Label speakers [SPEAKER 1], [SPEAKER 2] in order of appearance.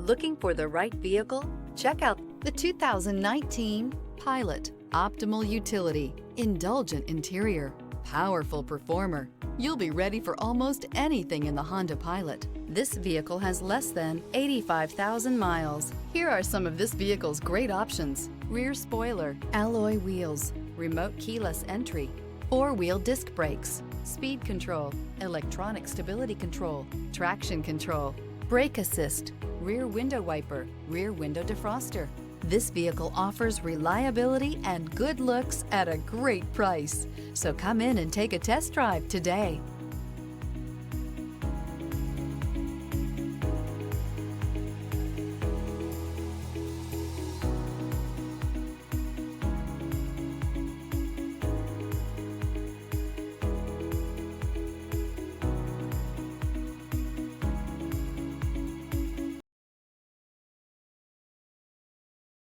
[SPEAKER 1] Looking for the right vehicle? Check out the 2019 Pilot. Optimal utility, indulgent interior, powerful performer. You'll be ready for almost anything in the Honda Pilot. This vehicle has less than 85,000 miles. Here are some of this vehicle's great options: rear spoiler, alloy wheels, remote keyless entry, four-wheel disc brakes, speed control, electronic stability control, traction control, brake assist, rear window wiper, rear window defroster. This vehicle offers reliability and good looks at a great price. So come in and take a test drive today.